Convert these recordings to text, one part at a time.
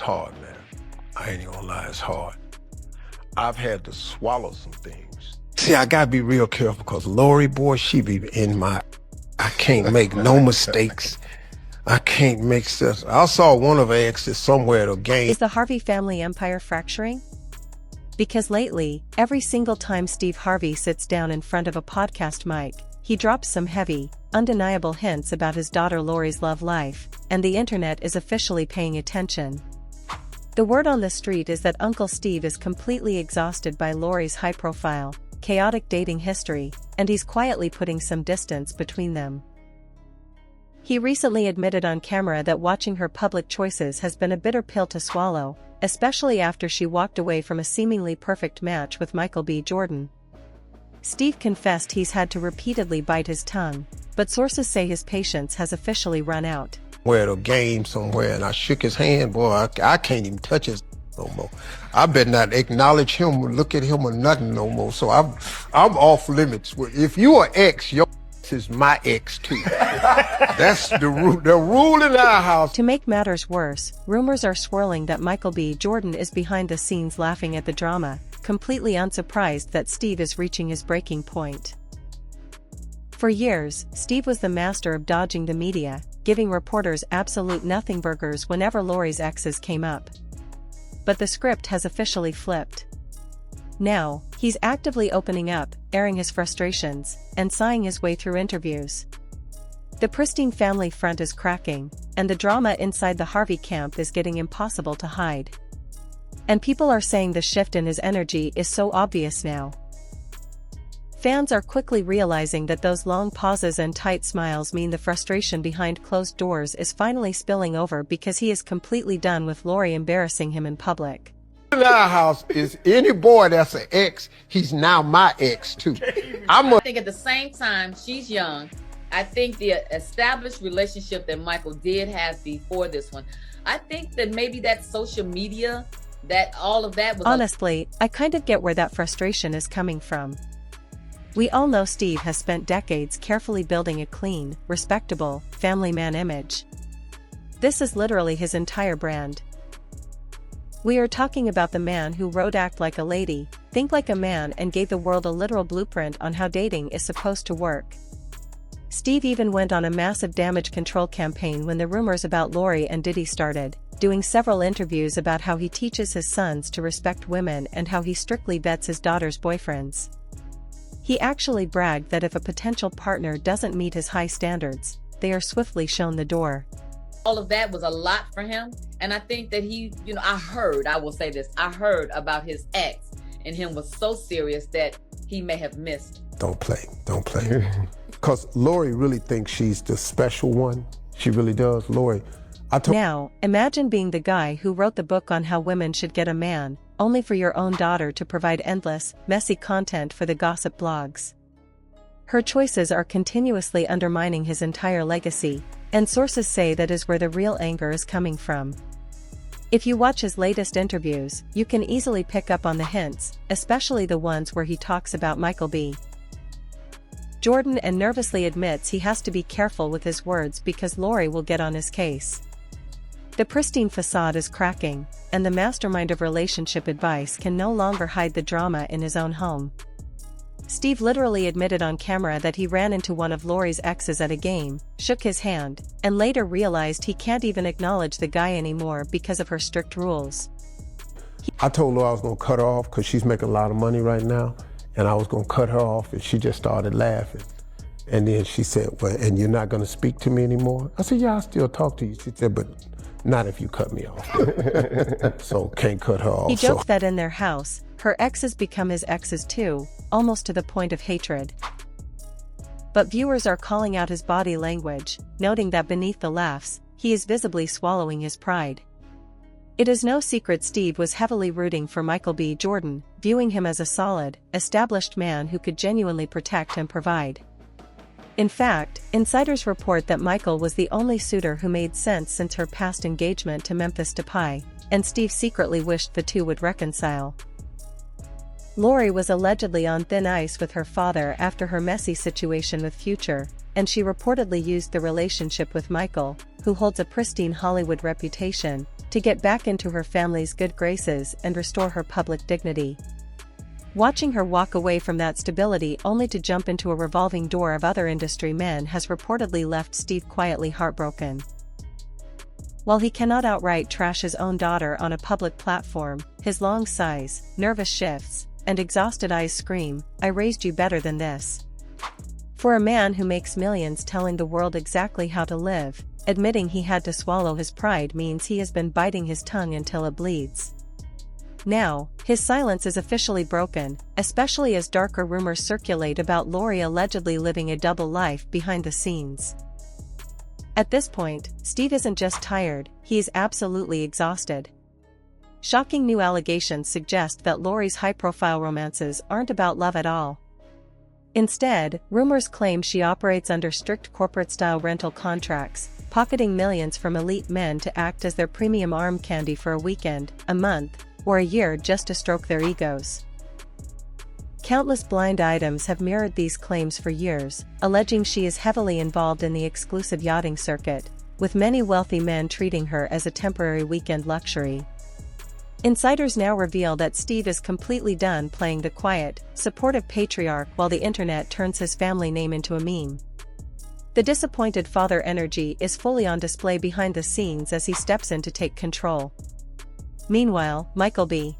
It's hard, man. I ain't even gonna lie, it's hard. I've had to swallow some things. See, I gotta be real careful because Lori, boy, she be in my, I can't make no mistakes. I can't make sense. I saw one of her exes somewhere at a game. Is the Harvey family empire fracturing? Because lately, every single time Steve Harvey sits down in front of a podcast mic, he drops some heavy, undeniable hints about his daughter Lori's love life, and the internet is officially paying attention. The word on the street is that Uncle Steve is completely exhausted by Lori's high-profile, chaotic dating history, and he's quietly putting some distance between them. He recently admitted on camera that watching her public choices has been a bitter pill to swallow, especially after she walked away from a seemingly perfect match with Michael B. Jordan. Steve confessed he's had to repeatedly bite his tongue, but sources say his patience has officially run out. We're at a game somewhere and I shook his hand, boy, I can't even touch his no more. I better not acknowledge him or look at him or nothing no more. So I'm off limits. If you are ex, your is my ex too. That's the rule in our house. To make matters worse, rumors are swirling that Michael B. Jordan is behind the scenes laughing at the drama, completely unsurprised that Steve is reaching his breaking point. For years, Steve was the master of dodging the media, giving reporters absolute nothing burgers whenever Lori's exes came up. But the script has officially flipped. Now, he's actively opening up, airing his frustrations, and sighing his way through interviews. The pristine family front is cracking, and the drama inside the Harvey camp is getting impossible to hide. And people are saying the shift in his energy is so obvious now. Fans are quickly realizing that those long pauses and tight smiles mean the frustration behind closed doors is finally spilling over because he is completely done with Lori embarrassing him in public. In our house is any boy that's an ex, he's now my ex too. I think at the same time, she's young. I think the established relationship that Michael did have before this one, I think that maybe that social media, that all of that was... Honestly, I kind of get where that frustration is coming from. We all know Steve has spent decades carefully building a clean, respectable, family man image. This is literally his entire brand. We are talking about the man who wrote Act Like a Lady, Think Like a Man and gave the world a literal blueprint on how dating is supposed to work. Steve even went on a massive damage control campaign when the rumors about Lori and Diddy started, doing several interviews about how he teaches his sons to respect women and how he strictly vets his daughter's boyfriends. He actually bragged that if a potential partner doesn't meet his high standards, they are swiftly shown the door. All of that was a lot for him. And I think that he, I heard about his ex, and him was so serious that he may have missed. Don't play. Because Lori really thinks she's the special one. She really does. Lori, Now, imagine being the guy who wrote the book on how women should get a man, only for your own daughter to provide endless, messy content for the gossip blogs. Her choices are continuously undermining his entire legacy, and sources say that is where the real anger is coming from. If you watch his latest interviews, you can easily pick up on the hints, especially the ones where he talks about Michael B. Jordan and nervously admits he has to be careful with his words because Lori will get on his case. The pristine facade is cracking, and the mastermind of relationship advice can no longer hide the drama in his own home. Steve literally admitted on camera that he ran into one of Lori's exes at a game, shook his hand, and later realized he can't even acknowledge the guy anymore because of her strict rules. I told her I was going to cut her off because she's making a lot of money right now, and I was going to cut her off, and she just started laughing. And then she said, well, and you're not going to speak to me anymore? I said, yeah, I'll still talk to you. She said, but not if you cut me off. So can't cut her off. He joked that in their house, her exes become his exes too, almost to the point of hatred. But viewers are calling out his body language, noting that beneath the laughs, he is visibly swallowing his pride. It is no secret Steve was heavily rooting for Michael B. Jordan, viewing him as a solid, established man who could genuinely protect and provide. In fact, insiders report that Michael was the only suitor who made sense since her past engagement to Memphis Depay, and Steve secretly wished the two would reconcile. Lori was allegedly on thin ice with her father after her messy situation with Future, and she reportedly used the relationship with Michael, who holds a pristine Hollywood reputation, to get back into her family's good graces and restore her public dignity. Watching her walk away from that stability only to jump into a revolving door of other industry men has reportedly left Steve quietly heartbroken. While he cannot outright trash his own daughter on a public platform, his long sighs, nervous shifts, and exhausted eyes scream, "I raised you better than this." For a man who makes millions telling the world exactly how to live, admitting he had to swallow his pride means he has been biting his tongue until it bleeds. Now, his silence is officially broken, especially as darker rumors circulate about Lori allegedly living a double life behind the scenes. At this point, Steve isn't just tired, he is absolutely exhausted. Shocking new allegations suggest that Lori's high-profile romances aren't about love at all. Instead, rumors claim she operates under strict corporate-style rental contracts, pocketing millions from elite men to act as their premium arm candy for a weekend, a month, or a year just to stroke their egos. Countless blind items have mirrored these claims for years, alleging she is heavily involved in the exclusive yachting circuit, with many wealthy men treating her as a temporary weekend luxury. Insiders now reveal that Steve is completely done playing the quiet, supportive patriarch while the internet turns his family name into a meme. The disappointed father energy is fully on display behind the scenes as he steps in to take control. Meanwhile, Michael B.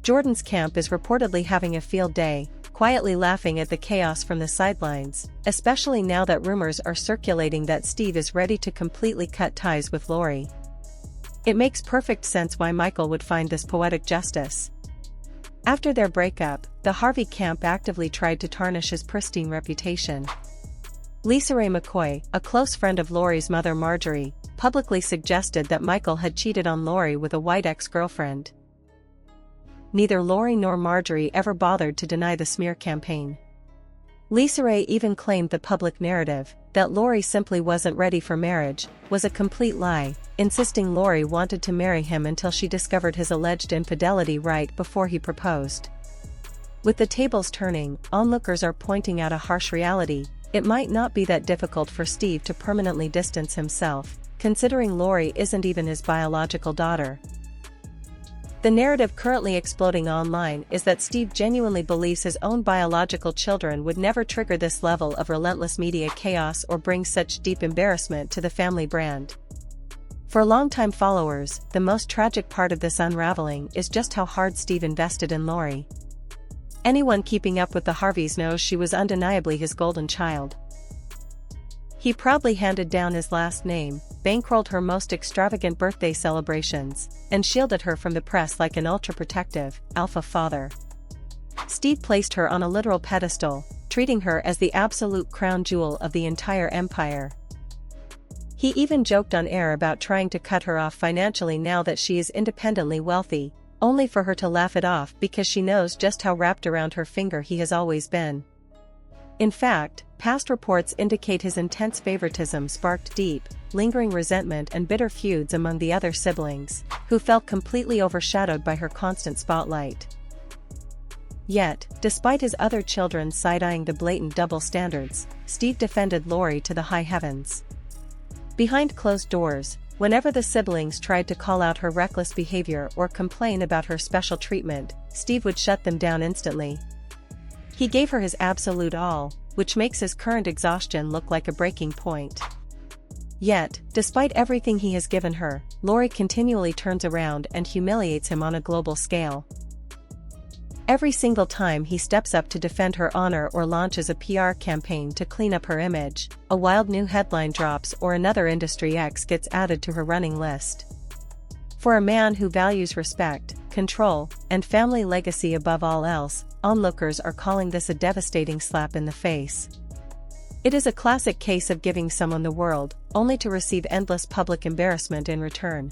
Jordan's camp is reportedly having a field day, quietly laughing at the chaos from the sidelines, especially now that rumors are circulating that Steve is ready to completely cut ties with Lori. It makes perfect sense why Michael would find this poetic justice. After their breakup, the Harvey camp actively tried to tarnish his pristine reputation. Lisa Ray McCoy, a close friend of Lori's mother Marjorie, publicly suggested that Michael had cheated on Lori with a white ex-girlfriend. Neither Lori nor Marjorie ever bothered to deny the smear campaign. Lisa Ray even claimed the public narrative, that Lori simply wasn't ready for marriage, was a complete lie, insisting Lori wanted to marry him until she discovered his alleged infidelity right before he proposed. With the tables turning, onlookers are pointing out a harsh reality: it might not be that difficult for Steve to permanently distance himself, considering Lori isn't even his biological daughter. The narrative currently exploding online is that Steve genuinely believes his own biological children would never trigger this level of relentless media chaos or bring such deep embarrassment to the family brand. For longtime followers, the most tragic part of this unraveling is just how hard Steve invested in Lori. Anyone keeping up with the Harveys knows she was undeniably his golden child. He proudly handed down his last name, bankrolled her most extravagant birthday celebrations, and shielded her from the press like an ultra-protective, alpha father. Steve placed her on a literal pedestal, treating her as the absolute crown jewel of the entire empire. He even joked on air about trying to cut her off financially now that she is independently wealthy, only for her to laugh it off because she knows just how wrapped around her finger he has always been. In fact, past reports indicate his intense favoritism sparked deep, lingering resentment and bitter feuds among the other siblings, who felt completely overshadowed by her constant spotlight. Yet, despite his other children side-eyeing the blatant double standards, Steve defended Lori to the high heavens. Behind closed doors, whenever the siblings tried to call out her reckless behavior or complain about her special treatment, Steve would shut them down instantly. He gave her his absolute all, which makes his current exhaustion look like a breaking point. Yet, despite everything he has given her, Lori continually turns around and humiliates him on a global scale. Every single time he steps up to defend her honor or launches a PR campaign to clean up her image, a wild new headline drops or another industry X gets added to her running list. For a man who values respect, control, and family legacy above all else, onlookers are calling this a devastating slap in the face. It is a classic case of giving someone the world, only to receive endless public embarrassment in return.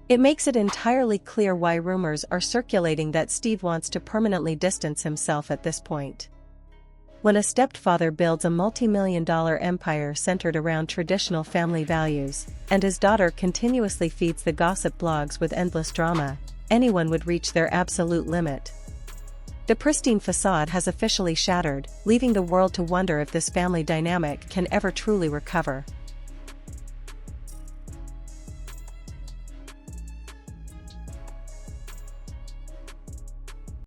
It makes it entirely clear why rumors are circulating that Steve wants to permanently distance himself at this point. When a stepfather builds a multi-million-dollar empire centered around traditional family values, and his daughter continuously feeds the gossip blogs with endless drama, anyone would reach their absolute limit. The pristine facade has officially shattered, leaving the world to wonder if this family dynamic can ever truly recover.